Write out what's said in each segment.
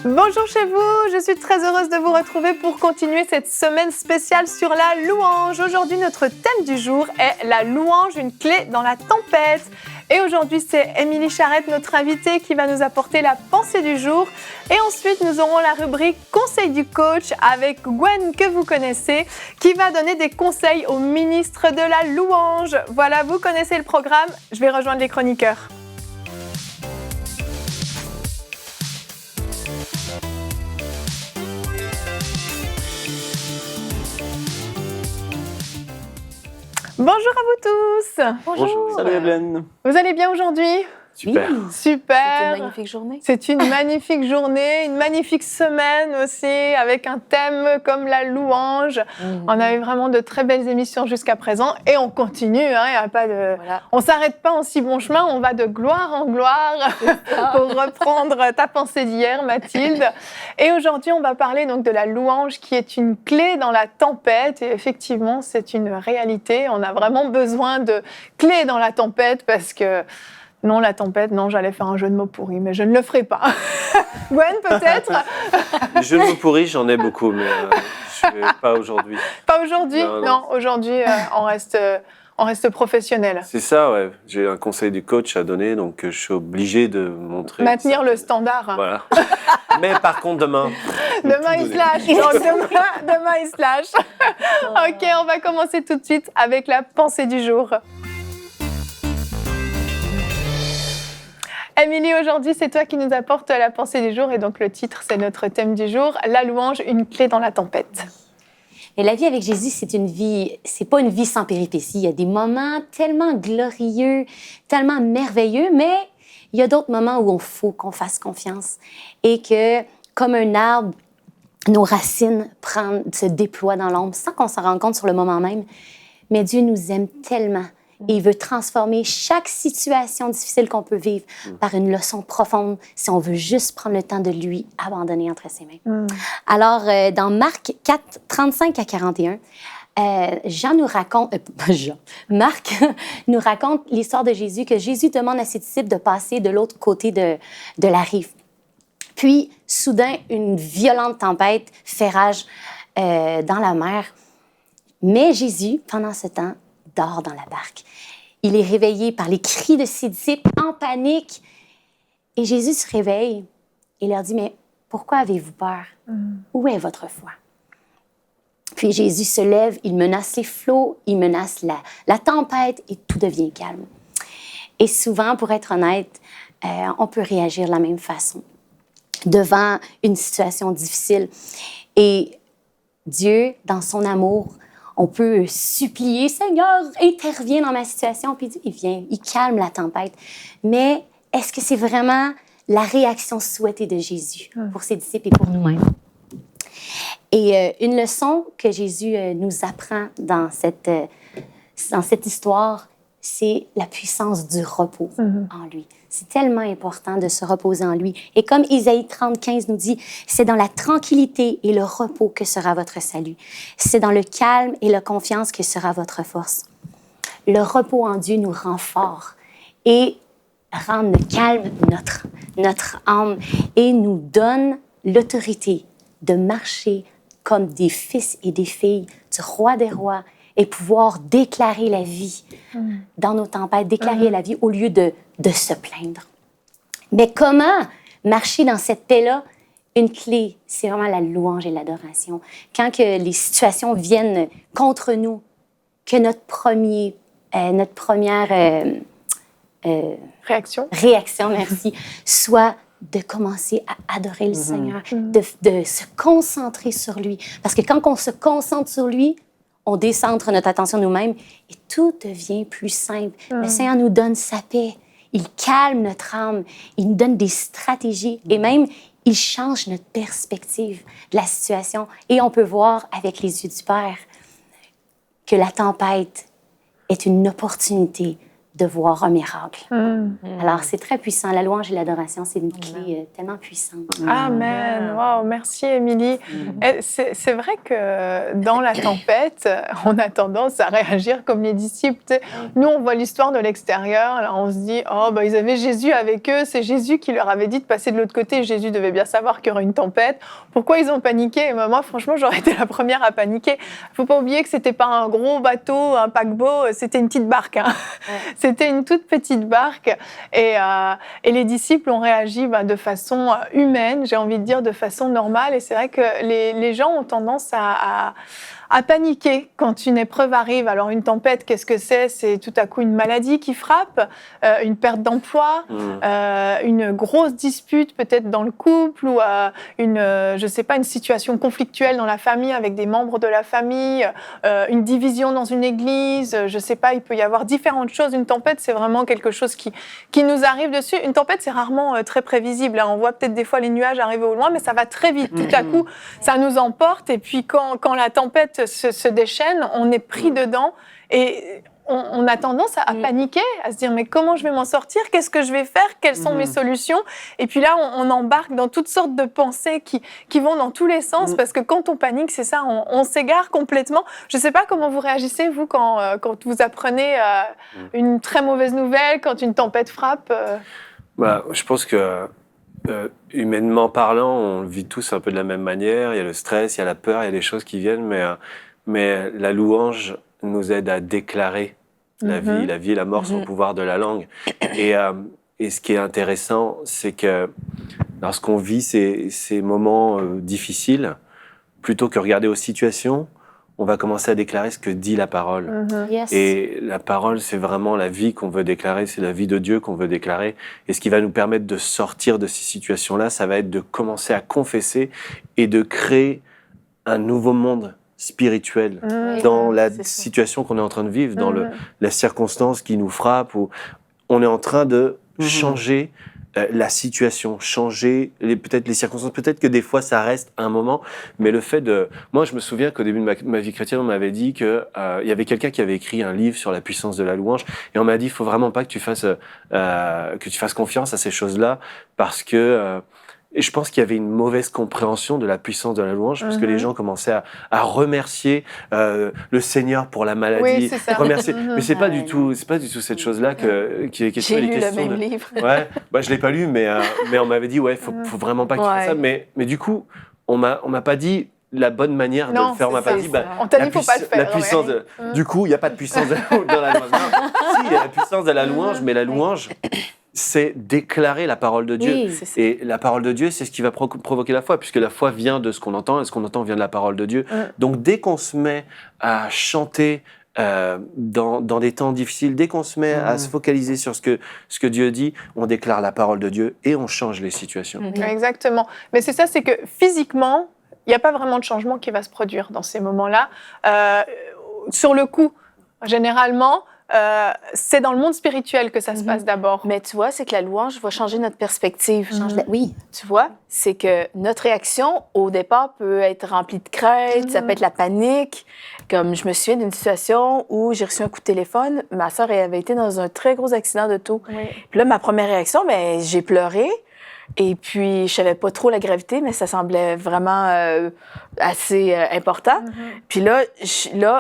Bonjour chez vous, je suis très heureuse de vous retrouver pour continuer cette semaine spéciale sur la louange. Aujourd'hui, notre thème du jour est la louange, une clé dans la tempête. Et aujourd'hui, c'est Émilie Charrette, notre invitée, qui va nous apporter la pensée du jour. Et ensuite, nous aurons la rubrique Conseil du coach avec Gwen, que vous connaissez, qui va donner des conseils au ministre de la louange. Voilà, vous connaissez le programme, je vais rejoindre les chroniqueurs. Bonjour à vous tous. Bonjour. Salut Evelyne. Vous allez bien aujourd'hui ? Super. Oui. Super. C'est une magnifique journée. C'est une magnifique journée, une magnifique semaine aussi, avec un thème comme la louange. On a eu vraiment de très belles émissions jusqu'à présent et on continue. Y a pas de... Voilà. On ne s'arrête pas en si bon chemin, on va de gloire en gloire pour reprendre ta pensée d'hier, Mathilde. Et aujourd'hui, on va parler donc de la louange qui est une clé dans la tempête. Et effectivement, c'est une réalité. On a vraiment besoin de clés dans la tempête parce que non, la tempête, non, j'allais faire un jeu de mots pourri, mais je ne le ferai pas. Gwen, peut-être ? Les jeux de mots pourris, j'en ai beaucoup, mais je vais pas aujourd'hui. Pas aujourd'hui ? Non. Non, aujourd'hui, on reste professionnel. C'est ça, ouais. J'ai un conseil du coach à donner, donc je suis obligé de montrer. Maintenir le standard. Voilà. Mais par contre, demain. Demain, il se lâche. Non, demain, il se lâche. Ok, on va commencer tout de suite avec la pensée du jour. Émilie, aujourd'hui, c'est toi qui nous apportes la pensée du jour et donc le titre, c'est notre thème du jour, la louange, une clé dans la tempête. Et la vie avec Jésus, c'est pas une vie sans péripéties. Il y a des moments tellement glorieux, tellement merveilleux, mais il y a d'autres moments où il faut qu'on fasse confiance et que, comme un arbre, nos racines se déploient dans l'ombre sans qu'on s'en rende compte sur le moment même. Mais Dieu nous aime tellement. Et il veut transformer chaque situation difficile qu'on peut vivre par une leçon profonde si on veut juste prendre le temps de lui abandonner entre ses mains. Alors, dans Marc 4, 35 à 41, Marc nous raconte l'histoire de Jésus, que Jésus demande à ses disciples de passer de l'autre côté de la rive. Puis, soudain, une violente tempête fait rage dans la mer. Mais Jésus, pendant ce temps, dort dans la barque. Il est réveillé par les cris de ses disciples en panique. Et Jésus se réveille et leur dit, mais pourquoi avez-vous peur? Où est votre foi? Puis Jésus se lève, il menace les flots, il menace la tempête et tout devient calme. Et souvent, pour être honnête, on peut réagir de la même façon devant une situation difficile. Et Dieu, dans son amour, on peut supplier, Seigneur, interviens dans ma situation. Puis il vient, il calme la tempête. Mais est-ce que c'est vraiment la réaction souhaitée de Jésus pour ses disciples et pour nous-mêmes? Et une leçon que Jésus nous apprend dans cette histoire, c'est la puissance du repos en lui. C'est tellement important de se reposer en lui. Et comme Isaïe 30:15 nous dit, c'est dans la tranquillité et le repos que sera votre salut. C'est dans le calme et la confiance que sera votre force. Le repos en Dieu nous rend forts et rend calme notre âme et nous donne l'autorité de marcher comme des fils et des filles du roi des rois et pouvoir déclarer la vie dans nos tempêtes, déclarer la vie au lieu de se plaindre. Mais comment marcher dans cette paix-là? Une clé, c'est vraiment la louange et l'adoration. Quand que les situations viennent contre nous, que notre première Réaction, merci, soit de commencer à adorer le Seigneur, de se concentrer sur lui. Parce que quand on se concentre sur lui, on décentre notre attention nous-mêmes et tout devient plus simple. Le Seigneur nous donne sa paix. Il calme notre âme. Il nous donne des stratégies et même, il change notre perspective de la situation. Et on peut voir avec les yeux du Père que la tempête est une opportunité de voir un miracle. Mm. Alors, c'est très puissant. La louange et l'adoration, c'est une clé tellement puissante. Amen. Wow, merci Émilie. Et c'est vrai que dans la tempête, on a tendance à réagir comme les disciples. Tu sais, nous, on voit l'histoire de l'extérieur. Là, on se dit, oh, bah, ils avaient Jésus avec eux. C'est Jésus qui leur avait dit de passer de l'autre côté. Jésus devait bien savoir qu'il y aurait une tempête. Pourquoi ils ont paniqué? Et moi, franchement, j'aurais été la première à paniquer. Il ne faut pas oublier que ce n'était pas un gros bateau, un paquebot. C'était une petite barque. Hein. C'était une toute petite barque. Et les disciples ont réagi de façon humaine, j'ai envie de dire, de façon normale. Et c'est vrai que les gens ont tendance à paniquer quand une épreuve arrive. Alors une tempête, qu'est-ce que c'est? C'est tout à coup une maladie qui frappe, une perte d'emploi, une grosse dispute peut-être dans le couple ou je sais pas, une situation conflictuelle dans la famille avec des membres de la famille, une division dans une église, je sais pas, il peut y avoir différentes choses. Une tempête, c'est vraiment quelque chose qui nous arrive dessus. Une tempête, c'est rarement très prévisible. On voit peut-être des fois les nuages arriver au loin, mais ça va très vite. Tout à coup, ça nous emporte. Et puis quand la tempête se déchaîne, on est pris dedans et on a tendance à paniquer, à se dire mais comment je vais m'en sortir? Qu'est-ce que je vais faire? Quelles sont mes solutions? Et puis là, on embarque dans toutes sortes de pensées qui vont dans tous les sens parce que quand on panique, c'est ça, on s'égare complètement. Je ne sais pas comment vous réagissez, vous, quand vous apprenez une très mauvaise nouvelle, quand une tempête frappe. Je pense que humainement parlant, on le vit tous un peu de la même manière. Il y a le stress, il y a la peur, il y a des choses qui viennent, mais la louange nous aide à déclarer la vie et la mort sur le pouvoir de la langue. Et ce qui est intéressant, c'est que lorsqu'on vit ces moments difficiles, plutôt que regarder aux situations, on va commencer à déclarer ce que dit la parole. Yes. Et la parole, c'est vraiment la vie qu'on veut déclarer, c'est la vie de Dieu qu'on veut déclarer. Et ce qui va nous permettre de sortir de ces situations-là, ça va être de commencer à confesser et de créer un nouveau monde spirituel dans la situation qu'on est en train de vivre, dans la circonstance qui nous frappe, où on est en train de changer la situation, changer peut-être les circonstances, peut-être que des fois ça reste un moment, mais le fait de... Moi je me souviens qu'au début de ma vie chrétienne, on m'avait dit qu'il y avait quelqu'un qui avait écrit un livre sur la puissance de la louange, et on m'a dit il faut vraiment pas que tu fasses confiance à ces choses-là, parce que... Et je pense qu'il y avait une mauvaise compréhension de la puissance de la louange, parce que les gens commençaient à remercier le Seigneur pour la maladie, remercier. Mais c'est pas du tout cette chose-là qui est question. J'ai lu le même livre. Ouais, je l'ai pas lu, mais on m'avait dit faut vraiment pas que tu fasses ça. Mais du coup, on m'a pas dit la bonne manière de le faire. On m'a pas dit on t'a dit faut pas le faire. La puissance. Du coup, il y a pas de puissance dans la louange. Non, si, il y a la puissance de la louange, mais la louange. C'est déclarer la parole de Dieu. Oui, et la parole de Dieu, c'est ce qui va provoquer la foi, puisque la foi vient de ce qu'on entend, et ce qu'on entend vient de la parole de Dieu. Donc dès qu'on se met à chanter dans des temps difficiles, dès qu'on se met à se focaliser sur ce que Dieu dit, on déclare la parole de Dieu et on change les situations. Exactement. Mais c'est ça, c'est que physiquement, il n'y a pas vraiment de changement qui va se produire dans ces moments-là. Sur le coup, généralement... c'est dans le monde spirituel que ça se passe d'abord. Mais tu vois, c'est que la louange va changer notre perspective. Oui. Tu vois, c'est que notre réaction, au départ, peut être remplie de crainte, ça peut être la panique. Comme je me souviens d'une situation où j'ai reçu un coup de téléphone, ma sœur avait été dans un très gros accident d'auto. Puis là, ma première réaction, j'ai pleuré. Et puis, je savais pas trop la gravité, mais ça semblait vraiment assez important. Puis là,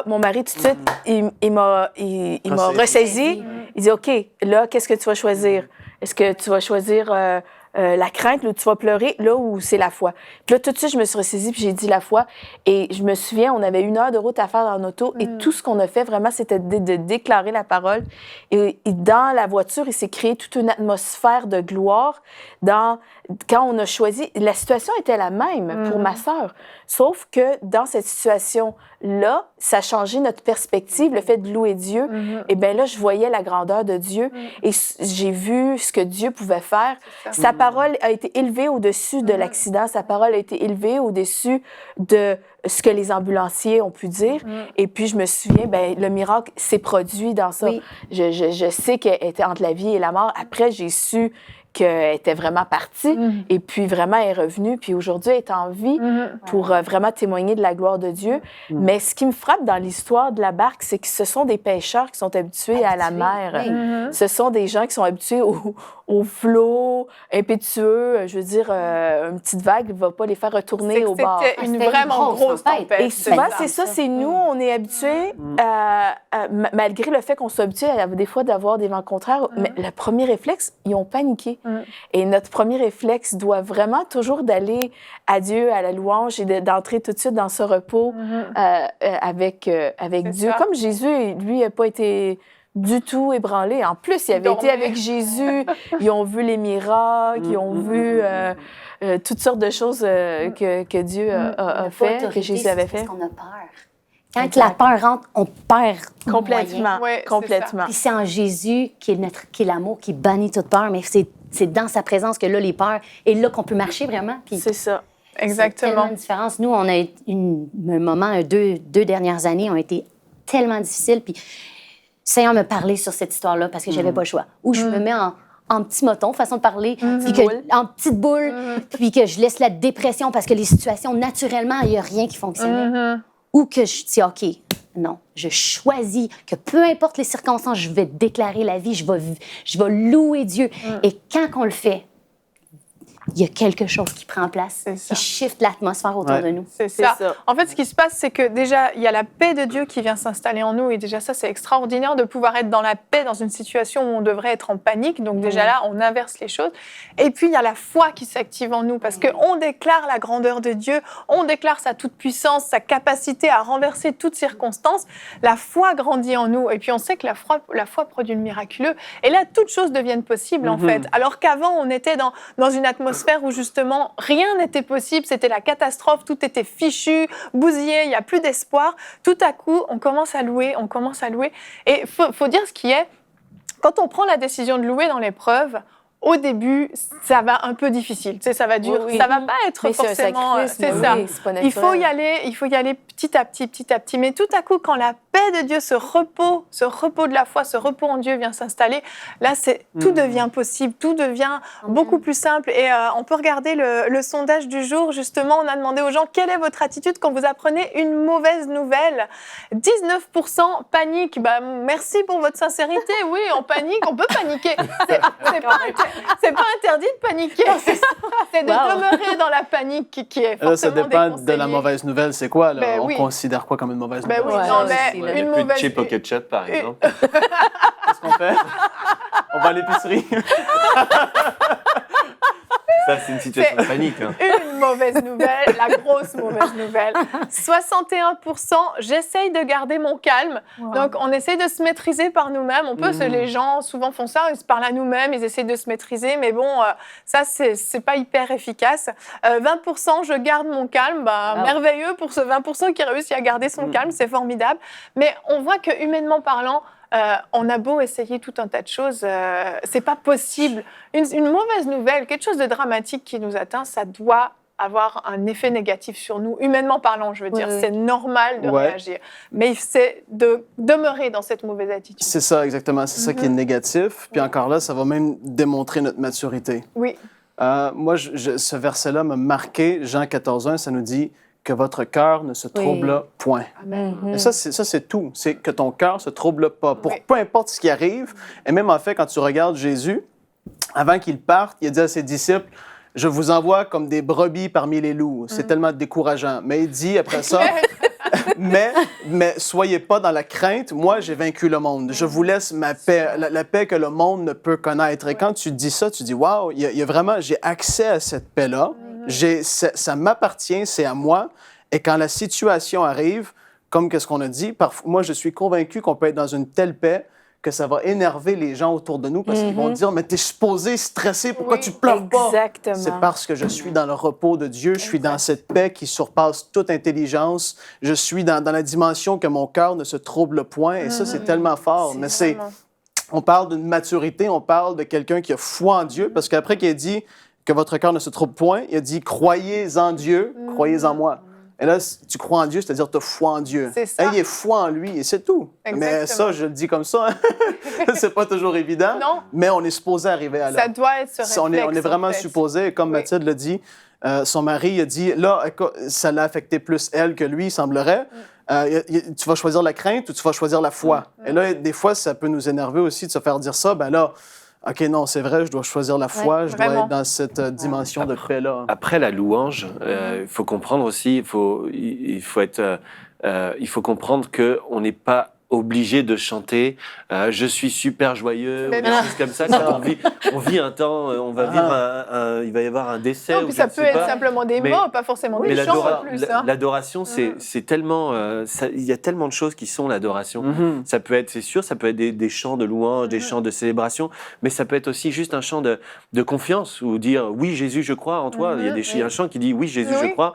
mon mari, tout de suite, il m'a ressaisi. Il dit, OK, là, qu'est-ce que tu vas choisir? Est-ce que tu vas choisir la crainte, là où tu vas pleurer, là où c'est la foi? Puis là, tout de suite, je me suis ressaisie, puis j'ai dit la foi. Et je me souviens, on avait 1 heure de route à faire dans l'auto, et tout ce qu'on a fait, vraiment, c'était de déclarer la parole. Et dans la voiture, il s'est créé toute une atmosphère de gloire. Quand on a choisi, la situation était la même pour ma sœur. Sauf que dans cette situation-là, ça a changé notre perspective, le fait de louer Dieu. Et bien là, je voyais la grandeur de Dieu et j'ai vu ce que Dieu pouvait faire. Sa parole a été élevée au-dessus de l'accident. Sa parole a été élevée au-dessus de ce que les ambulanciers ont pu dire. Et puis, je me souviens, le miracle s'est produit dans ça. Je sais qu'elle était entre la vie et la mort. Après, j'ai su qu'elle était vraiment partie. Et puis, vraiment, elle est revenue. Puis aujourd'hui, elle est en vie pour vraiment témoigner de la gloire de Dieu. Mais ce qui me frappe dans l'histoire de la barque, c'est que ce sont des pêcheurs qui sont habitués à la mer. Ce sont des gens qui sont habitués au flot impétueux. Je veux dire, une petite vague ne va pas les faire retourner au bord. C'était une vraiment grosse tempête. Et souvent, c'est ça, c'est nous, on est habitués, malgré le fait qu'on soit habitués des fois d'avoir des vents contraires, mais le premier réflexe, ils ont paniqué. Et notre premier réflexe doit vraiment toujours d'aller à Dieu, à la louange et d'entrer tout de suite dans ce repos avec Dieu. Ça. Comme Jésus, lui, n'a pas été du tout ébranlé. En plus, il avait été avec Jésus. Ils ont vu les miracles, ils ont vu toutes sortes de choses que Dieu a fait, que Jésus avait fait. Parce qu'on a peur. Quand la peur rentre, on perd complètement. Ouais, complètement. Puis c'est en Jésus qui est l'amour, qui bannit toute peur, mais c'est dans sa présence que là, les peurs, et là qu'on peut marcher vraiment. Puis c'est ça. Exactement. C'est tellement une différence. Nous, on a un moment, deux dernières années ont été tellement difficiles. Puis Seigneur me parlait sur cette histoire-là parce que j'avais pas le choix. Ou je me mets en petit moton, façon de parler, puis en petite boule, puis que je laisse la dépression parce que les situations, naturellement, il n'y a rien qui fonctionnait. Ou que je dis, OK, non, je choisis que peu importe les circonstances, je vais déclarer la vie, je vais louer Dieu. Et quand on le fait, il y a quelque chose qui prend place, qui shift l'atmosphère autour de nous. C'est ça. En fait, ce qui se passe, c'est que déjà, il y a la paix de Dieu qui vient s'installer en nous. Et déjà, ça, c'est extraordinaire de pouvoir être dans la paix dans une situation où on devrait être en panique. Donc déjà là, on inverse les choses. Et puis, il y a la foi qui s'active en nous parce qu'on déclare la grandeur de Dieu, on déclare sa toute-puissance, sa capacité à renverser toutes circonstances. La foi grandit en nous. Et puis, on sait que la foi produit le miraculeux. Et là, toutes choses deviennent possibles, en fait. Alors qu'avant, on était dans une atmosphère où justement rien n'était possible, c'était la catastrophe, tout était fichu, bousillé, il n'y a plus d'espoir. Tout à coup, on commence à louer. Et faut dire ce qui est, quand on prend la décision de louer dans l'épreuve, au début, ça va un peu difficile. Tu sais, ça va durer, ça va pas être forcément. C'est ça. Il faut y aller petit à petit. Mais tout à coup, quand la paix de Dieu, ce repos de la foi, ce repos en Dieu vient s'installer, là, tout devient possible, tout devient beaucoup plus simple. Et on peut regarder le sondage du jour. Justement, on a demandé aux gens quelle est votre attitude quand vous apprenez une mauvaise nouvelle. 19% panique. Bah, merci pour votre sincérité. Oui, on panique, on peut paniquer. C'est pas interdit de paniquer. C'est de demeurer dans la panique qui est forcément ça dépend déconseillée. de la mauvaise nouvelle. C'est quoi, là? Ben On oui. considère quoi comme une mauvaise Ben nouvelle? oui, non, mais une Plus de mauvaise... chip au ketchup, par exemple. Qu'est-ce qu'on fait? On va à l'épicerie. Ça, c'est une situation de panique. Hein. Une mauvaise nouvelle, la grosse mauvaise nouvelle. 61%, j'essaye de garder mon calme. Wow. Donc, on essaye de se maîtriser par nous-mêmes. On peut, les gens souvent font ça, ils se parlent à nous-mêmes, ils essayent de se maîtriser. Mais bon, ça, c'est pas hyper efficace. 20%, je garde mon calme. Merveilleux pour ce 20% qui réussit à garder son calme, c'est formidable. Mais on voit que, humainement parlant, on a beau essayer tout un tas de choses, c'est pas possible. Une mauvaise nouvelle, quelque chose de dramatique qui nous atteint, ça doit avoir un effet négatif sur nous, humainement parlant, je veux dire. C'est normal de réagir. Mais c'est de demeurer dans cette mauvaise attitude. C'est ça, exactement. C'est ça qui est négatif. Puis encore là, ça va même démontrer notre maturité. Oui. Moi, ce verset-là m'a marqué. Jean 14:1, ça nous dit que votre cœur ne se trouble point. Amen. Et ça, c'est tout. C'est que ton cœur ne se trouble pas. Pour peu importe ce qui arrive. Et même en fait, quand tu regardes Jésus, avant qu'il parte, il a dit à ses disciples, « Je vous envoie comme des brebis parmi les loups. » C'est tellement décourageant. Mais il dit après ça, « Mais soyez pas dans la crainte. Moi, j'ai vaincu le monde. Je vous laisse ma paix, la paix que le monde ne peut connaître. » Et quand tu dis ça, tu dis, « Wow, il y a vraiment, j'ai accès à cette paix-là. Ça m'appartient, c'est à moi. » Et quand la situation arrive, comme qu'est-ce qu'on a dit, moi, je suis convaincu qu'on peut être dans une telle paix que ça va énerver les gens autour de nous parce qu'ils vont dire « Mais t'es supposé stresser, pourquoi tu pleures pas? » Exactement. C'est parce que je suis dans le repos de Dieu, je suis dans cette paix qui surpasse toute intelligence, je suis dans la dimension que mon cœur ne se trouble point, et ça, c'est tellement fort. Mais on parle d'une maturité, on parle de quelqu'un qui a foi en Dieu, parce qu'après qu'il a dit que votre cœur ne se trouble point, il a dit « Croyez en Dieu, croyez en moi ». Et là, tu crois en Dieu, c'est-à-dire tu as foi en Dieu. C'est ça. Ayez foi en lui et c'est tout. Exactement. Mais ça, je le dis comme ça, c'est pas toujours évident. Non. Mais on est supposé arriver à là. Ça doit être ce réflexe. On est vraiment en fait. supposé, comme Oui. Mathilde l'a dit, son mari a dit, là, ça l'a affecté plus elle que lui, il semblerait. Tu vas choisir la crainte ou tu vas choisir la foi? Et là, des fois, ça peut nous énerver aussi de se faire dire ça. Ben là, OK, non, c'est vrai, je dois choisir la foi, je dois vraiment. être dans cette dimension de paix-là. Après la louange, il faut comprendre aussi, il faut comprendre qu'on n'est pas obligé de chanter je suis super joyeux, ou Mais des non. choses comme ça. Quand on vit un temps, on va vivre il va y avoir un décès. Non, ou puis je ça ne peut sais être pas. simplement des Mais- mots, pas forcément Mais des chants en plus. Hein. l'adoration, c'est tellement, il y a tellement de choses qui sont l'adoration. Mhm. Ça peut être, c'est sûr, ça peut être des chants de louange, des chants de célébration, mais ça peut être aussi juste un chant de confiance ou dire oui Jésus, je crois en toi. Il y a il y a un chant qui dit oui Jésus, je Oui. crois,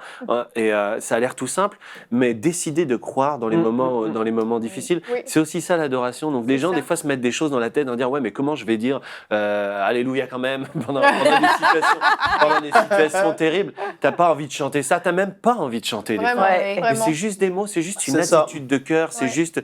et ça a l'air tout simple, mais décider de croire dans les moments difficiles, Oui. c'est aussi ça l'adoration. Donc les gens ça. des fois se mettent des choses dans la tête en disant ouais mais comment je vais dire alléluia quand même pendant des situations terribles. T'as pas envie de chanter ça, t'as même pas envie de chanter des Vraiment, fois. Ouais. Mais vraiment. c'est juste des mots, c'est juste une C'est ça. attitude de cœur, c'est Ouais. juste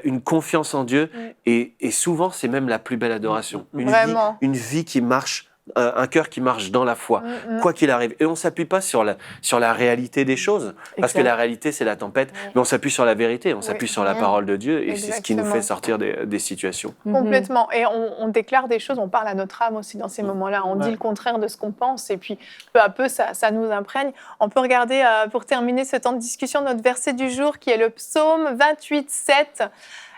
une confiance en Dieu. Et souvent, c'est même la plus belle adoration. Vraiment. Une vie qui marche, un cœur qui marche dans la foi, quoi qu'il arrive. Et on ne s'appuie pas sur la réalité des choses, parce que Exact. la réalité, c'est la tempête, mais on s'appuie sur la vérité, on s'appuie sur la parole de Dieu, et c'est ce qui nous Exactement. fait sortir des situations. Complètement. Et on déclare des choses, on parle à notre âme aussi dans ces moments-là. On dit le contraire de ce qu'on pense et puis peu à peu, ça nous imprègne. On peut regarder, pour terminer ce temps de discussion, notre verset du jour qui est le psaume 28, 7.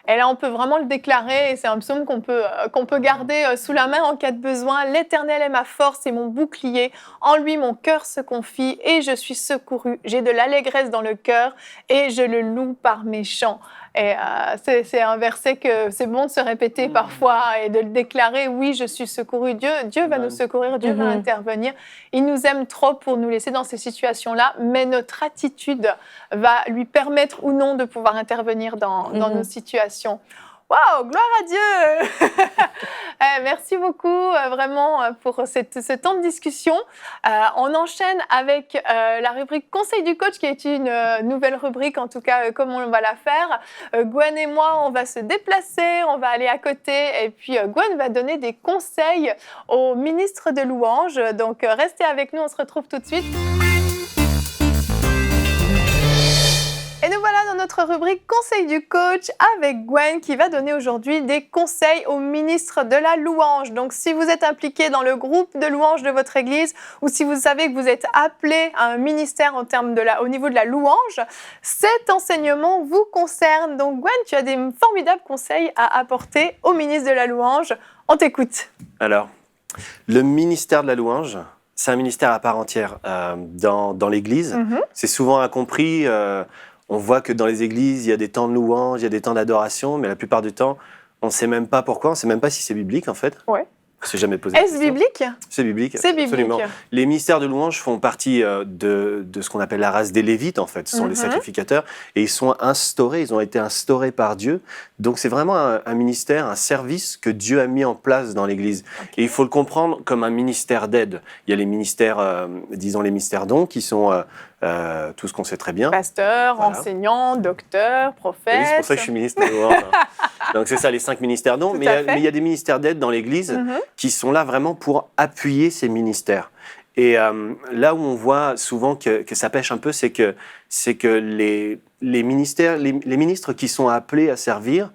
Et là, on peut vraiment le déclarer et c'est un psaume qu'on peut garder sous la main en cas de besoin. L'Éternel est ma force et mon bouclier. En lui, mon cœur se confie et je suis secouru. J'ai de l'allégresse dans le cœur et je le loue par mes chants. Et c'est un verset que c'est bon de se répéter parfois et de le déclarer. Oui, je suis secouru. Dieu va nous secourir, Dieu va intervenir. Il nous aime trop pour nous laisser dans ces situations-là, mais notre attitude va lui permettre ou non de pouvoir intervenir dans nos situations. Waouh, gloire à Dieu. Merci beaucoup vraiment pour ce temps de discussion. On enchaîne avec la rubrique Conseil du coach qui est une nouvelle rubrique, en tout cas comme on va la faire. Gwen et moi, on va se déplacer, on va aller à côté et puis Gwen va donner des conseils au ministre de louange. Donc restez avec nous, on se retrouve tout de suite. Et nous voilà dans notre rubrique Conseil du coach avec Gwen qui va donner aujourd'hui des conseils au ministre de la louange. Donc si vous êtes impliqué dans le groupe de louange de votre église ou si vous savez que vous êtes appelé à un ministère au niveau de la louange, cet enseignement vous concerne. Donc Gwen, tu as des formidables conseils à apporter au ministre de la louange. On t'écoute. Alors, le ministère de la louange, c'est un ministère à part entière dans l'Église. C'est souvent incompris. On voit que dans les églises, il y a des temps de louange, il y a des temps d'adoration, mais la plupart du temps, on ne sait même pas pourquoi, on ne sait même pas si c'est biblique en fait. Ouais. On ne s'est jamais posé la Est-ce question. biblique ? C'est biblique. C'est biblique. Absolument. Les ministères de louange font partie de ce qu'on appelle la race des Lévites, en fait. Ce sont les sacrificateurs. Et ils ont été instaurés par Dieu. Donc c'est vraiment un ministère, un service que Dieu a mis en place dans l'Église. Okay. Et il faut le comprendre comme un ministère d'aide. Il y a les ministères, disons les ministères dons, qui sont tout ce qu'on sait très bien. Pasteur, voilà. Enseignant, docteur, prophète. Oui, c'est pour ça que je suis ministre de louange. Donc c'est ça, les 5 ministères dons. Mais il y a des ministères d'aide dans l'Église qui sont là vraiment pour appuyer ces ministères. Et là où on voit souvent que ça pêche un peu, c'est que les ministres qui sont appelés à servir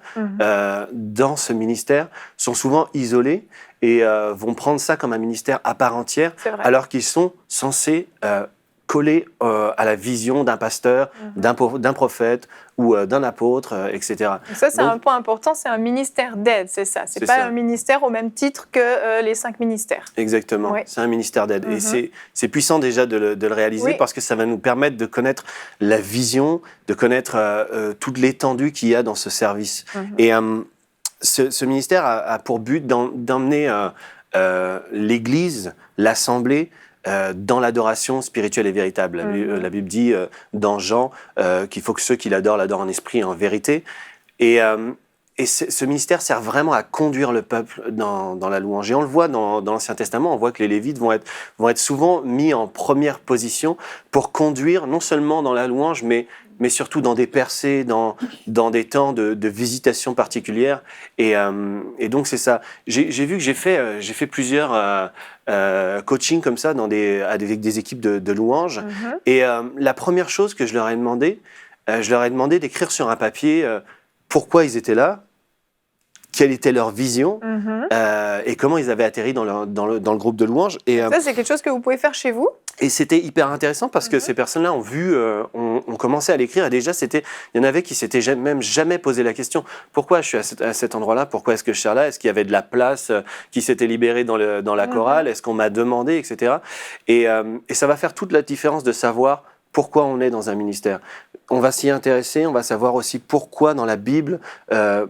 dans ce ministère sont souvent isolés et vont prendre ça comme un ministère à part entière, alors qu'ils sont censés collés à la vision d'un pasteur, d'un prophète ou d'un apôtre, etc. Donc ça, c'est un point important, c'est un ministère d'aide, c'est ça. C'est pas un ministère au même titre que les 5 ministères. Exactement, c'est un ministère d'aide. Et c'est puissant déjà de le réaliser parce que ça va nous permettre de connaître la vision, de connaître toute l'étendue qu'il y a dans ce service. Et ce ministère a pour but d'emmener l'Église, l'Assemblée, dans l'adoration spirituelle et véritable. La Bible dit dans Jean qu'il faut que ceux qui l'adorent en esprit et en vérité. Et ce ministère sert vraiment à conduire le peuple dans la louange. Et on le voit dans l'Ancien Testament, on voit que les Lévites vont être souvent mis en première position pour conduire non seulement dans la louange, mais surtout dans des percées, dans des temps de visitation particulière. Et donc c'est ça. J'ai vu que j'ai fait plusieurs coachings comme ça avec des équipes de louange. Et la première chose que je leur ai demandé d'écrire sur un papier pourquoi ils étaient là, quelle était leur vision et comment ils avaient atterri dans le groupe de louange. Et, Ça, c'est quelque chose que vous pouvez faire chez vous? et c'était hyper intéressant parce que ces personnes-là ont commencé à l'écrire. Et déjà, il y en avait qui s'étaient même jamais posé la question. Pourquoi je suis à cet endroit-là? Pourquoi est-ce que je sers là? Est-ce qu'il y avait de la place qui s'était libérée dans la chorale? Est-ce qu'on m'a demandé, etc. Et ça va faire toute la différence de savoir pourquoi on est dans un ministère. On va s'y intéresser, on va savoir aussi pourquoi dans la Bible, on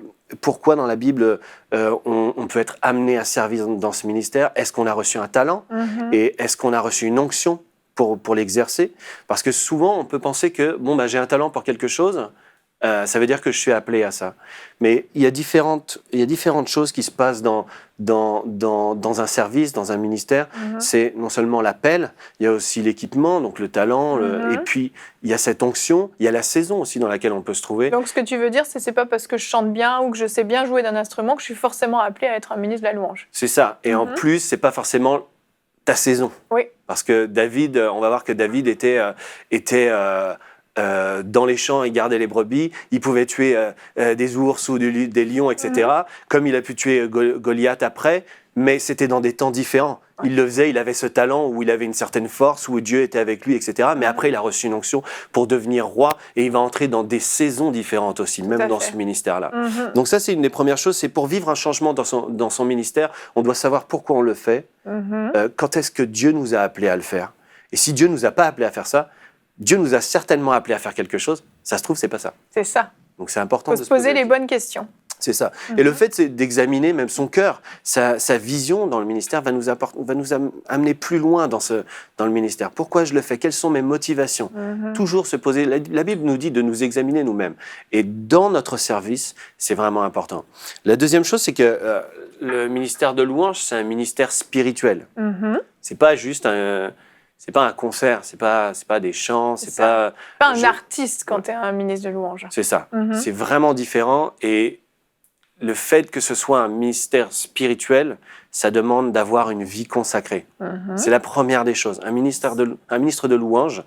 peut être amené à servir dans ce ministère. Est-ce qu'on a reçu un talent et est-ce qu'on a reçu une onction pour l'exercer? Parce que souvent, on peut penser que j'ai un talent pour quelque chose, ça veut dire que je suis appelé à ça. Mais il y a différentes choses qui se passent dans un service, dans un ministère. C'est non seulement l'appel, il y a aussi l'équipement, donc le talent, et puis il y a cette onction, il y a la saison aussi dans laquelle on peut se trouver. Donc, ce que tu veux dire, c'est pas parce que je chante bien ou que je sais bien jouer d'un instrument que je suis forcément appelé à être un ministre de la louange. C'est ça. Et en plus, c'est pas forcément ta saison. Oui. Parce que David, on va voir que David était dans les champs, il gardait les brebis, il pouvait tuer des ours ou des lions, etc. Comme il a pu tuer Goliath après, mais c'était dans des temps différents. Il le faisait, il avait ce talent où il avait une certaine force, où Dieu était avec lui, etc. Mais après, il a reçu une onction pour devenir roi et il va entrer dans des saisons différentes aussi, même dans ce ministère-là. Donc ça, c'est une des premières choses, c'est pour vivre un changement dans son ministère, on doit savoir pourquoi on le fait, quand est-ce que Dieu nous a appelés à le faire. Et si Dieu nous a pas appelés à faire ça, Dieu nous a certainement appelés à faire quelque chose. Ça se trouve, c'est pas ça. C'est ça. Donc c'est important de se poser les bonnes questions. C'est ça. Et le fait c'est d'examiner même son cœur, sa vision dans le ministère va nous amener plus loin dans le ministère. Pourquoi je le fais? Quelles sont mes motivations? Toujours se poser. La Bible nous dit de nous examiner nous-mêmes. Et dans notre service, c'est vraiment important. La deuxième chose, c'est que le ministère de louange, c'est un ministère spirituel. C'est pas juste c'est pas un concert, c'est pas des chants, c'est pas un artiste quand tu es un ministre de louange. C'est ça. C'est vraiment différent et le fait que ce soit un ministère spirituel, ça demande d'avoir une vie consacrée. C'est la première des choses. Un ministre de louange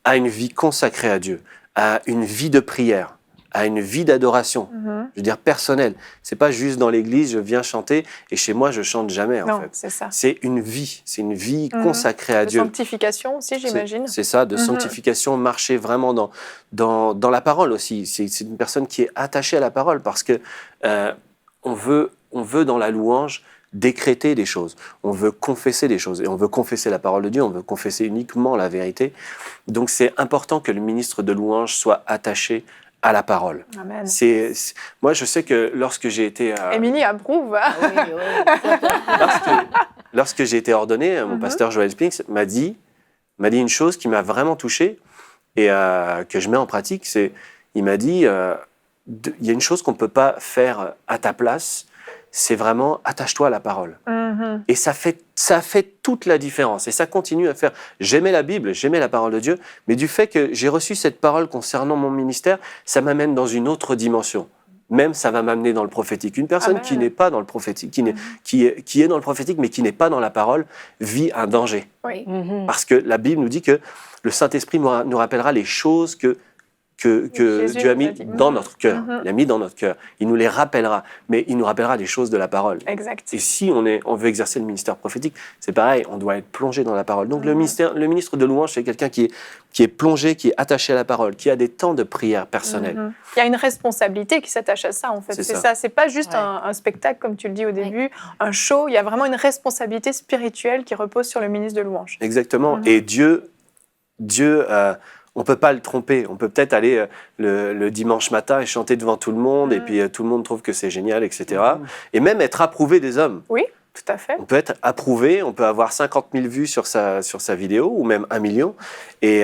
a une vie consacrée à Dieu, a une vie de prière, a une vie d'adoration, je veux dire personnelle. C'est pas juste dans l'église, je viens chanter et chez moi je chante jamais en fait. Non, c'est ça. C'est une vie consacrée à Dieu. De sanctification aussi, j'imagine. C'est ça, de sanctification, marcher vraiment dans la parole aussi. C'est une personne qui est attachée à la parole parce que on veut dans la louange décréter des choses, on veut confesser des choses et on veut confesser la parole de Dieu, on veut confesser uniquement la vérité. Donc c'est important que le ministre de louange soit attaché à la parole. Amen. Moi, je sais que lorsque j'ai été... Émilie approuve. Lorsque j'ai été ordonné, mon pasteur Joel Spinks m'a dit une chose qui m'a vraiment touché et que je mets en pratique. Il m'a dit, il y a une chose qu'on ne peut pas faire à ta place, c'est vraiment attache-toi à la parole. Et ça fait toute la différence. Et ça continue à faire. J'aimais la Bible, j'aimais la parole de Dieu, mais du fait que j'ai reçu cette parole concernant mon ministère, ça m'amène dans une autre dimension. Même ça va m'amener dans le prophétique. Une personne qui n'est pas dans le prophétique, qui est dans le prophétique, mais qui n'est pas dans la parole, vit un danger. Oui. Parce que la Bible nous dit que le Saint-Esprit nous rappellera les choses que Dieu a mis dans notre cœur. Il a mis dans notre cœur. Il nous les rappellera, mais il nous rappellera des choses de la parole. Exact. Et si on veut exercer le ministère prophétique, c'est pareil, on doit être plongé dans la parole. Donc le ministre de louange, c'est quelqu'un qui est plongé, qui est attaché à la parole, qui a des temps de prière personnels. Il y a une responsabilité qui s'attache à ça, en fait. C'est ça. C'est pas juste un spectacle, comme tu le dis au début, un show. Il y a vraiment une responsabilité spirituelle qui repose sur le ministre de louange. Exactement. Et Dieu on ne peut pas le tromper. On peut peut-être aller le dimanche matin et chanter devant tout le monde, et puis tout le monde trouve que c'est génial, etc. Et même être approuvé des hommes. Oui, tout à fait. On peut être approuvé, on peut avoir 50 000 vues sur sa vidéo, ou même 1 million. Et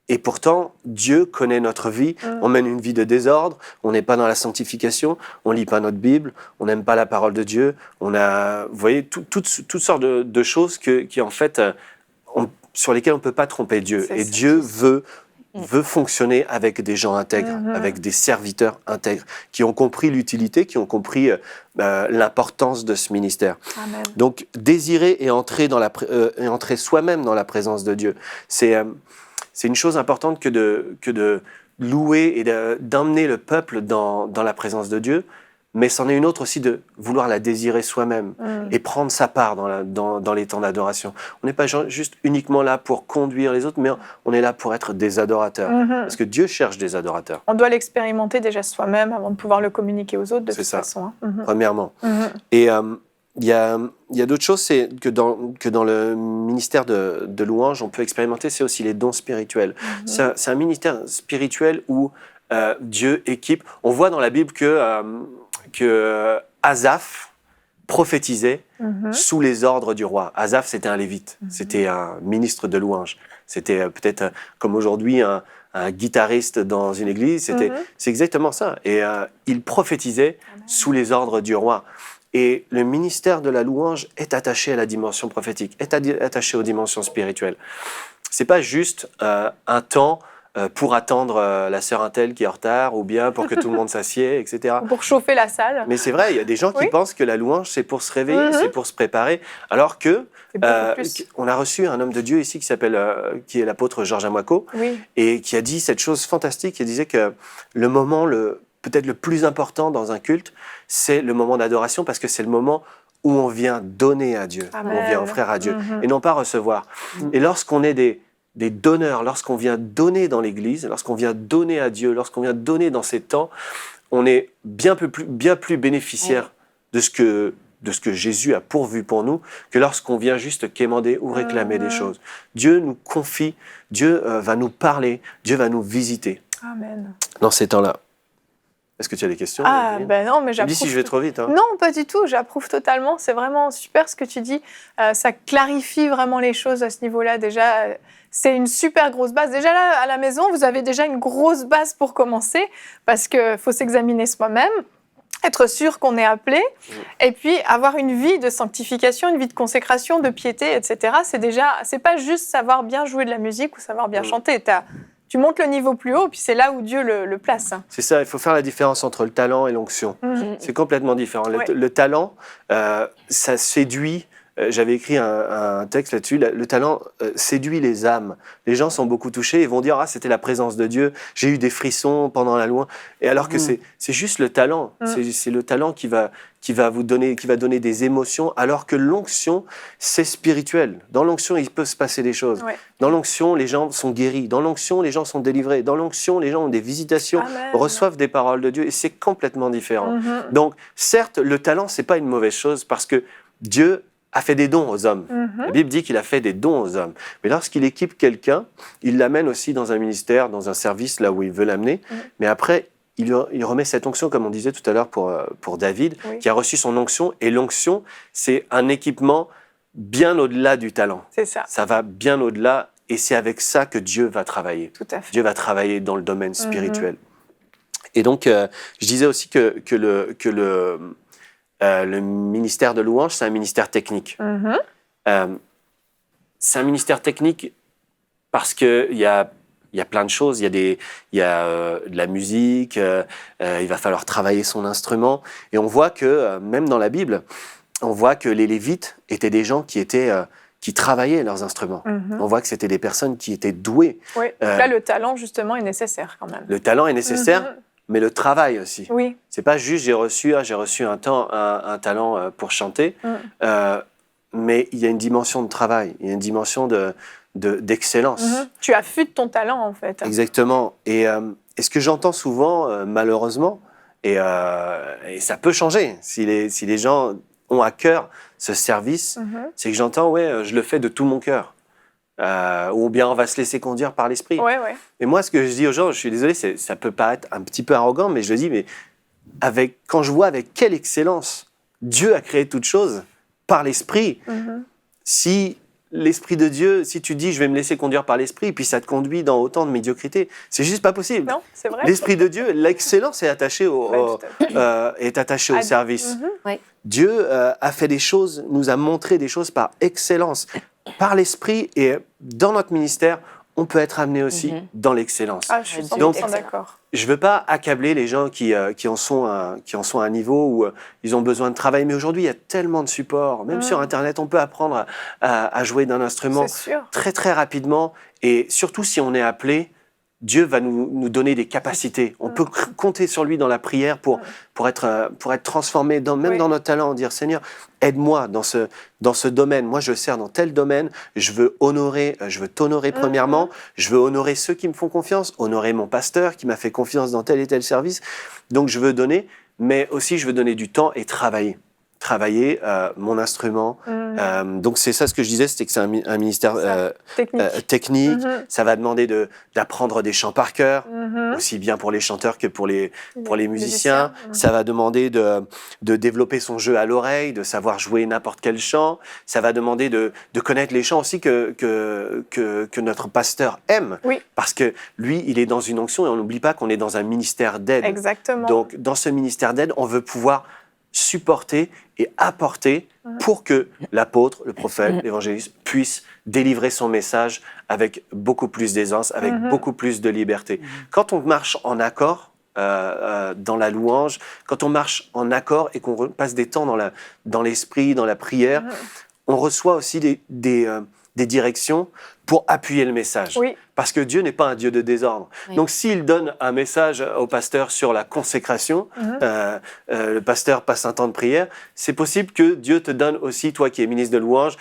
Et pourtant, Dieu connaît notre vie. On mène une vie de désordre, on n'est pas dans la sanctification, on lit pas notre Bible, on n'aime pas la parole de Dieu. On a, vous voyez, toutes sortes de choses qui en fait, sur lesquelles on ne peut pas tromper Dieu. Et Dieu veut fonctionner avec des gens intègres, avec des serviteurs intègres, qui ont compris l'utilité, qui ont compris l'importance de ce ministère. Amen. Donc, désirer et entrer soi-même dans la présence de Dieu, c'est une chose importante que de louer et d'emmener le peuple dans la présence de Dieu, mais c'en est une autre aussi de vouloir la désirer soi-même et prendre sa part dans les temps d'adoration. On n'est pas juste uniquement là pour conduire les autres, mais on est là pour être des adorateurs, parce que Dieu cherche des adorateurs. On doit l'expérimenter déjà soi-même avant de pouvoir le communiquer aux autres de toute façon. Premièrement. Et il y a d'autres choses, c'est que dans le ministère de louange, on peut expérimenter, c'est aussi les dons spirituels. C'est un ministère spirituel où Dieu équipe. On voit dans la Bible que Asaph prophétisait sous les ordres du roi. Asaph, c'était un lévite, c'était un ministre de louange. C'était peut-être comme aujourd'hui un guitariste dans une église. C'est exactement ça. Et il prophétisait sous les ordres du roi. Et le ministère de la louange est attaché à la dimension prophétique, est attaché aux dimensions spirituelles. C'est pas juste un temps pour attendre la sœur Intel qui est en retard, ou bien pour que tout le monde s'assied, etc. Pour chauffer la salle. Mais c'est vrai, il y a des gens qui pensent que la louange, c'est pour se réveiller, c'est pour se préparer, alors que on a reçu un homme de Dieu ici qui est l'apôtre Georges Amoako, et qui a dit cette chose fantastique. Il disait que le moment peut-être le plus important dans un culte, c'est le moment d'adoration, parce que c'est le moment où on vient donner à Dieu, on vient offrir à Dieu, et non pas recevoir. Et lorsqu'on est des donneurs, lorsqu'on vient donner dans l'Église, lorsqu'on vient donner à Dieu, lorsqu'on vient donner dans ces temps, on est bien plus bénéficiaire de ce que Jésus a pourvu pour nous que lorsqu'on vient juste quémander ou réclamer des choses. Dieu nous confie, Dieu va nous parler, Dieu va nous visiter. Amen. Dans ces temps-là. Est-ce que tu as des questions? Non, mais j'approuve. Dis si je vais trop vite. Non, pas du tout. J'approuve totalement. C'est vraiment super ce que tu dis. Ça clarifie vraiment les choses à ce niveau-là. Déjà, c'est une super grosse base. Déjà là, à la maison, vous avez déjà une grosse base pour commencer, parce qu'il faut s'examiner soi-même, être sûr qu'on est appelé, et puis avoir une vie de sanctification, une vie de consécration, de piété, etc. C'est pas juste savoir bien jouer de la musique ou savoir bien chanter. Tu montes le niveau plus haut, puis c'est là où Dieu le place. C'est ça, il faut faire la différence entre le talent et l'onction. C'est complètement différent. Le talent, ça séduit. J'avais écrit un texte là-dessus. Le talent séduit les âmes. Les gens sont beaucoup touchés et vont dire « Ah, c'était la présence de Dieu, j'ai eu des frissons pendant la louange. » Et alors que c'est juste le talent. C'est le talent qui va donner des émotions, alors que l'onction, c'est spirituel. Dans l'onction, il peut se passer des choses. Dans l'onction, les gens sont guéris. Dans l'onction, les gens sont délivrés. Dans l'onction, les gens ont des visitations, reçoivent des paroles de Dieu, et c'est complètement différent. Donc, certes, le talent, c'est pas une mauvaise chose, parce que Dieu a fait des dons aux hommes. La Bible dit qu'il a fait des dons aux hommes. Mais lorsqu'il équipe quelqu'un, il l'amène aussi dans un ministère, dans un service, là où il veut l'amener. Mais après, il remet cette onction, comme on disait tout à l'heure pour David, qui a reçu son onction. Et l'onction, c'est un équipement bien au-delà du talent. C'est ça. Ça va bien au-delà, et c'est avec ça que Dieu va travailler. Tout à fait. Dieu va travailler dans le domaine spirituel. Et donc, je disais aussi que le ministère de louange, c'est un ministère technique. C'est un ministère technique parce qu'il y a plein de choses. Il y a de la musique, il va falloir travailler son instrument. Et on voit que, même dans la Bible, on voit que les Lévites étaient des gens qui travaillaient leurs instruments. On voit que c'était des personnes qui étaient douées. Oui, donc là, le talent, justement, est nécessaire quand même. Le talent est nécessaire, mais le travail aussi. Oui. C'est pas juste j'ai reçu un talent pour chanter, mais il y a une dimension de travail, il y a une dimension d'excellence. Tu affûtes ton talent, en fait. Exactement. Et ce que j'entends souvent, malheureusement, et ça peut changer si les gens ont à cœur ce service, c'est que j'entends, je le fais de tout mon cœur. Ou bien on va se laisser conduire par l'esprit. Et moi, ce que je dis aux gens, je suis désolé, ça peut paraître un petit peu arrogant, mais je le dis, mais quand je vois avec quelle excellence Dieu a créé toute chose par l'esprit, si l'Esprit de Dieu, si tu dis je vais me laisser conduire par l'Esprit, puis ça te conduit dans autant de médiocrité, c'est juste pas possible. Non, c'est vrai. L'Esprit de Dieu, l'excellence est attachée au service. Oui. Dieu a fait des choses, nous a montré des choses par excellence, par l'Esprit, et dans notre ministère, on peut être amené aussi dans l'excellence. Ah, je suis 100% Donc, d'accord. je ne veux pas accabler les gens qui en sont à un niveau où ils ont besoin de travail. Mais aujourd'hui, il y a tellement de supports. Même sur Internet, on peut apprendre à jouer d'un instrument C'est sûr. très, très rapidement. Et surtout, si on est appelé, Dieu va nous donner des capacités. On peut compter sur lui dans la prière pour être transformé, même dans notre talent, dire Seigneur, aide-moi dans ce domaine. Moi, je sers dans tel domaine. Je veux t'honorer premièrement. Je veux honorer ceux qui me font confiance, honorer mon pasteur qui m'a fait confiance dans tel et tel service. Donc, je veux donner, mais aussi je veux donner du temps et travailler mon instrument. Donc c'est ça ce que je disais, c'était que c'est un ministère technique. Ça va demander d'apprendre des chants par cœur, aussi bien pour les chanteurs que pour les musiciens. Ça va demander de développer son jeu à l'oreille, de savoir jouer n'importe quel chant. Ça va demander de connaître les chants aussi que notre pasteur aime. Oui. Parce que lui, il est dans une onction et on n'oublie pas qu'on est dans un ministère d'aide. Exactement. Donc dans ce ministère d'aide, on veut pouvoir supporter et apporter pour que l'apôtre, le prophète, l'évangéliste puisse délivrer son message avec beaucoup plus d'aisance, avec beaucoup plus de liberté. Quand on marche en accord dans la louange, quand on marche en accord et qu'on passe des temps dans l'esprit, dans la prière, on reçoit aussi des directions pour appuyer le message. Oui. Parce que Dieu n'est pas un Dieu de désordre. Oui. Donc s'il donne un message au pasteur sur la consécration, le pasteur passe un temps de prière, c'est possible que Dieu te donne aussi, toi qui es ministre de louange,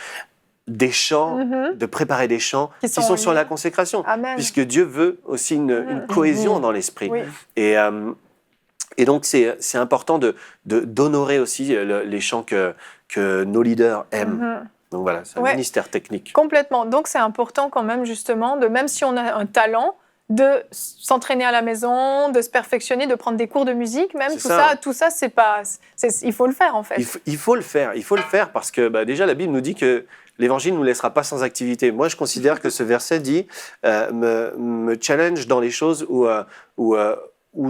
des chants, de préparer des chants qui sont sur la consécration. Amen. Puisque Dieu veut aussi une cohésion dans l'esprit. Oui. Et donc c'est important d'honorer aussi les chants que nos leaders aiment. Donc voilà, c'est un ministère technique. Complètement. Donc c'est important quand même justement, même si on a un talent, de s'entraîner à la maison, de se perfectionner, de prendre des cours de musique, même tout ça, c'est pas, il faut le faire en fait. Il faut le faire parce que déjà la Bible nous dit que l'Évangile ne nous laissera pas sans activité. Moi, je considère que ce verset dit me challenge dans les choses où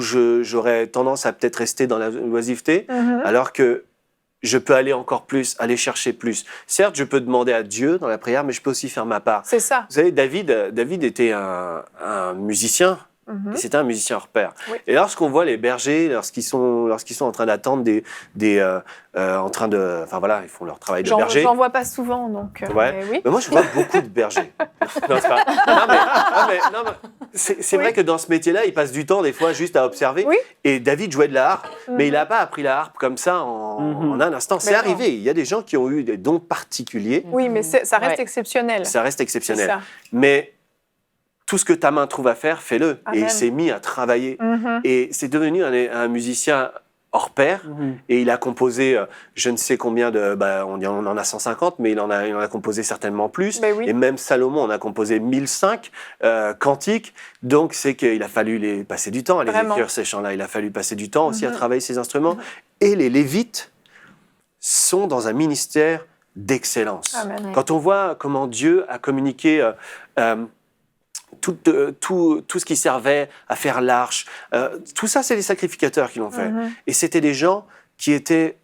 j'aurais tendance à peut-être rester dans la loisiveté, alors que je peux aller encore plus, aller chercher plus. Certes, je peux demander à Dieu dans la prière, mais je peux aussi faire ma part. C'est ça. Vous savez, David était un musicien. Et c'était un musicien hors pair. Oui. Et lorsqu'on voit les bergers, lorsqu'ils sont en train d'attendre enfin voilà, ils font leur travail de berger. J'en vois pas souvent, donc. Ouais. Oui. Mais moi, je vois beaucoup de bergers. Non, c'est pas. Non, mais c'est vrai que dans ce métier-là, ils passent du temps des fois juste à observer. Oui. Et David jouait de la harpe, mais il n'a pas appris la harpe comme ça en un instant. C'est arrivé. Il y a des gens qui ont eu des dons particuliers. Oui, mais ça reste exceptionnel. Ça reste exceptionnel. C'est ça. Mais tout ce que ta main trouve à faire, fais-le. Amen. Et il s'est mis à travailler. Et c'est devenu un musicien hors pair. Et il a composé je ne sais combien on en a 150, mais il en a composé certainement plus. Ben oui. Et même Salomon en a composé 1005 cantiques. Donc c'est qu'il a fallu passer du temps à les écrire, ces chants-là. Il a fallu passer du temps aussi à travailler ces instruments. Et les Lévites sont dans un ministère d'excellence. Amen. Quand on voit comment Dieu a communiqué tout ce qui servait à faire l'arche, tout ça, c'est les sacrificateurs qui l'ont fait. Et c'était des gens qui étaient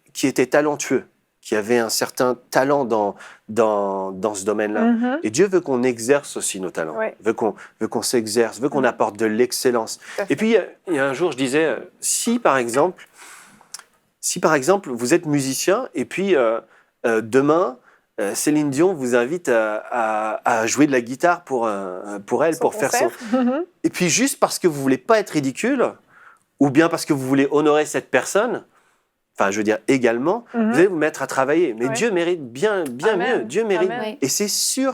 talentueux, qui avaient un certain talent dans ce domaine-là. Et Dieu veut qu'on exerce aussi nos talents, veut qu'on s'exerce, veut qu'on apporte de l'excellence. Et puis, il y a un jour, je disais, si par exemple, vous êtes musicien, et puis demain, Céline Dion vous invite à jouer de la guitare pour elle, pour faire son... Et puis juste parce que vous voulez pas être ridicule, ou bien parce que vous voulez honorer cette personne, enfin je veux dire également, vous allez vous mettre à travailler. Mais Dieu mérite bien mieux. Dieu mérite. Amen. Et c'est sûr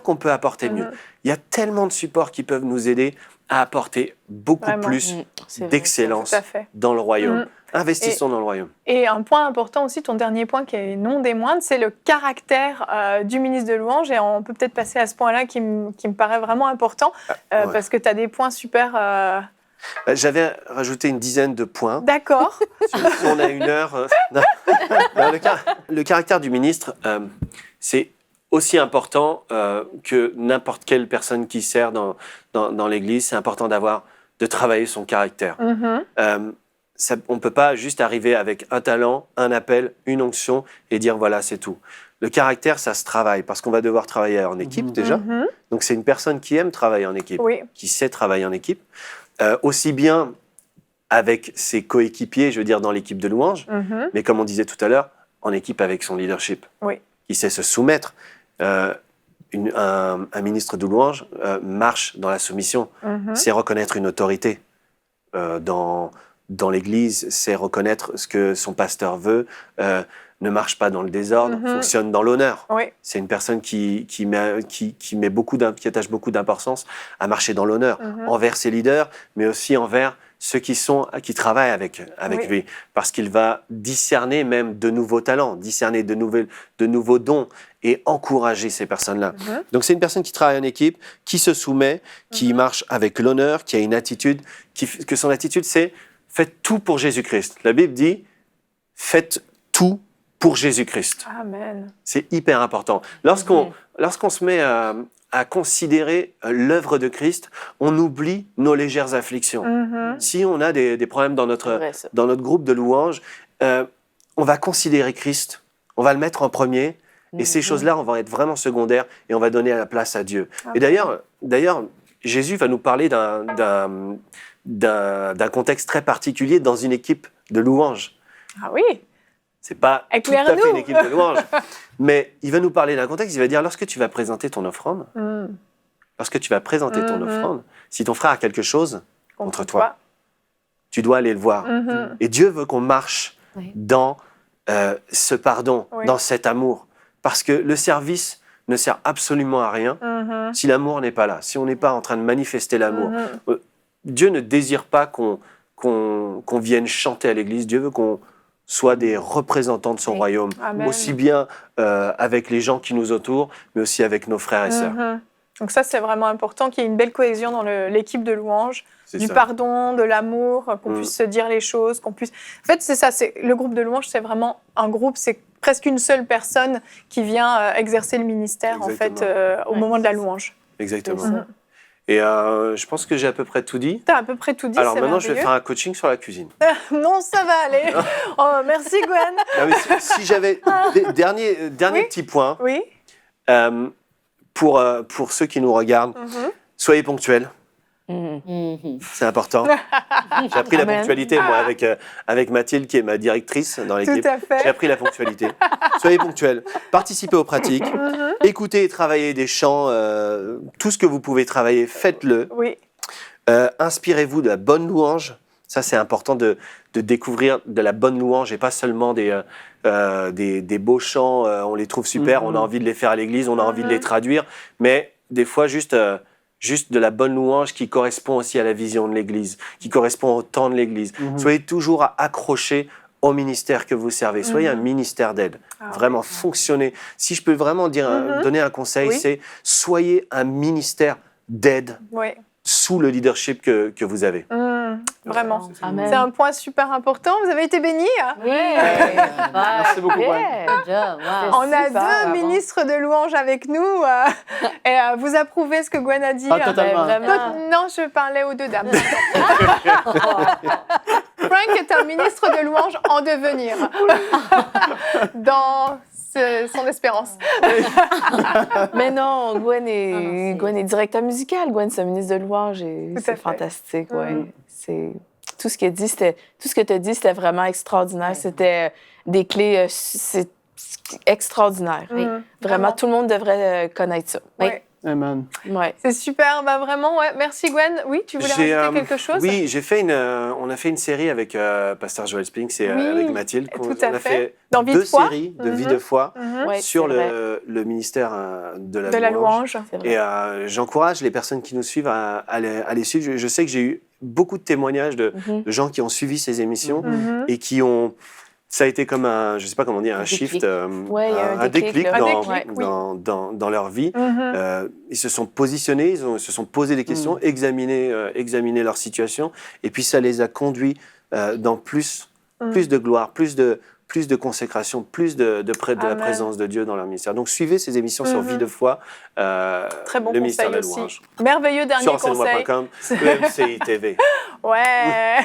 qu'on peut apporter mieux. Il y a tellement de supports qui peuvent nous aider à apporter beaucoup plus d'excellence Tout à fait. dans le royaume. Investissons dans le royaume. Et un point important aussi, ton dernier point qui est non des moindres, c'est le caractère du ministre de louange. Et on peut peut-être passer à ce point-là qui me paraît vraiment important, parce que tu as des points super... J'avais rajouté une dizaine de points. D'accord. On a 1 heure. Le caractère du ministre, c'est aussi important que n'importe quelle personne qui sert dans l'Église, c'est important de travailler son caractère. On ne peut pas juste arriver avec un talent, un appel, une onction et dire voilà, c'est tout. Le caractère, ça se travaille parce qu'on va devoir travailler en équipe déjà. Donc c'est une personne qui aime travailler en équipe, qui sait travailler en équipe, aussi bien avec ses coéquipiers, je veux dire dans l'équipe de louange, mais comme on disait tout à l'heure, en équipe avec son leadership, qui sait se soumettre. Un ministre de louange marche dans la soumission, c'est reconnaître une autorité dans l'Église, c'est reconnaître ce que son pasteur veut, ne marche pas dans le désordre, fonctionne dans l'honneur. C'est une personne qui attache beaucoup d'importance à marcher dans l'honneur envers ses leaders, mais aussi envers ceux qui travaillent avec lui, parce qu'il va discerner même de nouveaux talents, discerner de nouveaux dons et encourager ces personnes-là. Donc c'est une personne qui travaille en équipe, qui se soumet, qui marche avec l'honneur, qui a une attitude, que son attitude c'est « faites tout pour Jésus-Christ ». La Bible dit « faites tout pour Jésus-Christ ». Amen. C'est hyper important. Lorsqu'on se met à considérer l'œuvre de Christ, on oublie nos légères afflictions. Si on a des problèmes dans notre groupe de louanges, on va considérer Christ, on va le mettre en premier, et ces choses-là, on va être vraiment secondaires, et on va donner la place à Dieu. Et d'ailleurs, Jésus va nous parler d'un contexte très particulier dans une équipe de louanges. Ah oui. C'est pas tout à fait une équipe de louanges, mais il va nous parler d'un contexte. Il va dire lorsque tu vas présenter ton offrande, si ton frère a quelque chose contre toi, tu dois aller le voir. Et Dieu veut qu'on marche dans ce pardon, dans cet amour, parce que le service ne sert absolument à rien si l'amour n'est pas là, si on n'est pas en train de manifester l'amour. Dieu ne désire pas qu'on vienne chanter à l'église. Dieu veut qu'on soit des représentants de son royaume, aussi bien avec les gens qui nous entourent, mais aussi avec nos frères et sœurs. Donc ça, c'est vraiment important qu'il y ait une belle cohésion dans l'équipe de louanges, pardon, de l'amour, qu'on puisse se dire les choses, qu'on puisse... En fait, c'est ça, le groupe de louanges, c'est vraiment un groupe, c'est presque une seule personne qui vient exercer le ministère, en fait, au moment de la louange. Exactement. Et je pense que j'ai à peu près tout dit. T'as à peu près tout dit, alors maintenant, je vais faire un coaching sur la cuisine. Non, ça va aller. Oh, merci Gwen. Non, mais si j'avais... Dernier petit point. Oui. Pour ceux qui nous regardent, soyez ponctuels. C'est important. J'ai appris la ponctualité, moi, avec Mathilde, qui est ma directrice dans l'équipe. Tout à fait. J'ai appris la ponctualité. Soyez ponctuels. Participez aux pratiques. Écoutez et travaillez des chants. Tout ce que vous pouvez travailler, faites-le. Oui. Inspirez-vous de la bonne louange. Ça, c'est important de découvrir de la bonne louange et pas seulement des beaux chants. On les trouve super, on a envie de les faire à l'église, on a envie de les traduire. Mais des fois, juste de la bonne louange qui correspond aussi à la vision de l'église, qui correspond au temps de l'église. Soyez toujours accrochés au ministère que vous servez. Soyez un ministère d'aide. Vraiment, fonctionnez. Si je peux vraiment donner un conseil, c'est soyez un ministère d'aide sous le leadership que vous avez. Vraiment. C'est un point super important. Vous avez été bénis. Oui. Merci beaucoup, Gwen. On a deux ministres de louange avec nous. Et vous approuvez ce que Gwen a dit. Totalement. Non, je parlais aux deux dames. Frank est un ministre de louange en devenir. Dans son espérance. Mais non, Gwen est directeur musical. Gwen, c'est un ministre de louange et c'est fantastique. C'est tout ce qu'elle dit, tout ce que tu as dit, c'était vraiment extraordinaire. C'était des clés extraordinaires. Vraiment, tout le monde devrait connaître ça. Amen. C'est super, vraiment, Merci Gwen. Oui, tu voulais rajouter quelque chose? Oui, on a fait une série avec Pasteur Joel Spinks et avec Mathilde. Tout à on a fait deux séries de vie de foi sur c'est le ministère de la louange. Et j'encourage les personnes qui nous suivent à les suivre. Je sais que j'ai eu beaucoup de témoignages de gens qui ont suivi ces émissions et qui ont... Ça a été comme un, je sais pas comment dire, un shift, un déclic dans leur vie. Ils se sont positionnés, ils se sont posé des questions, examiné leur situation, et puis ça les a conduits dans plus de gloire, plus plus de consécration, plus de près de la Amen. présence de Dieu dans leur ministère. Donc suivez ces émissions sur Vie de foi, Très bon le ministère de la conseil aussi. louange. Merveilleux dernier Sur conseil. enseignement.com, EMCI TV. Ouais.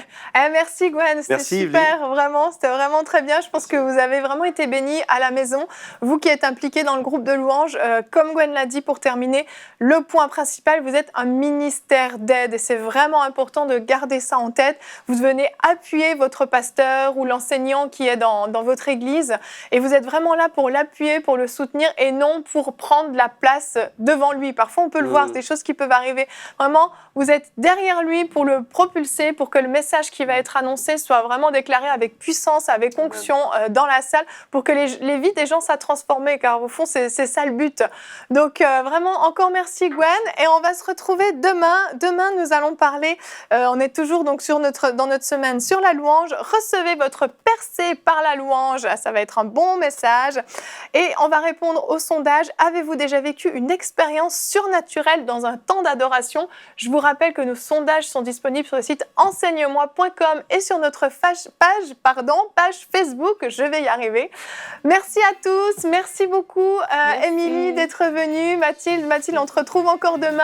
Merci Gwen, c'était Merci, super, vraiment, c'était vraiment très bien. Je pense que vous avez vraiment été bénis à la maison. Vous qui êtes impliqués dans le groupe de louanges, comme Gwen l'a dit pour terminer, le point principal, vous êtes un ministère d'aide et c'est vraiment important de garder ça en tête. Vous venez appuyer votre pasteur ou l'enseignant qui est dans votre église et vous êtes vraiment là pour l'appuyer, pour le soutenir et non pour prendre la place devant lui. Parfois, on peut le voir, c'est des choses qui peuvent arriver. Vraiment, vous êtes derrière lui pour le propulser, pour que le message qui va être annoncé soit vraiment déclaré avec puissance, avec onction dans la salle, pour que les vies des gens soient transformées, car au fond, c'est ça le but. Donc, vraiment, encore merci Gwen, et on va se retrouver demain. Demain, nous allons parler, on est toujours donc dans notre semaine sur la louange. Recevez votre percée par la louange, ça va être un bon message. Et on va répondre au sondage. Avez-vous déjà vécu une expérience surnaturelle dans un temps d'adoration? Je vous rappelle que nos sondages sont disponibles sur le site enseigne-moi.com et sur notre page Facebook. Je vais y arriver. Merci à tous. Merci beaucoup, Émilie, d'être venue. Mathilde, on te retrouve encore demain.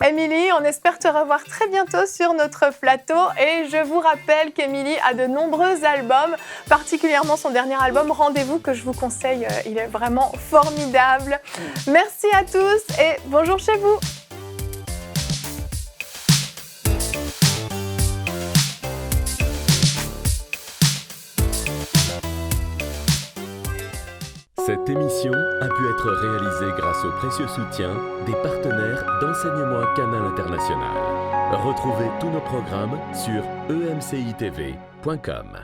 Émilie, on espère te revoir très bientôt sur notre plateau. Et je vous rappelle qu'Émilie a de nombreux albums, particulièrement son dernier album, Rendez-vous, que je vous conseille. Il est vraiment formidable. Merci à tous et bonjour chez vous. Cette émission a pu être réalisée grâce au précieux soutien des partenaires d'Enseignement Canal International. Retrouvez tous nos programmes sur emcitv.com.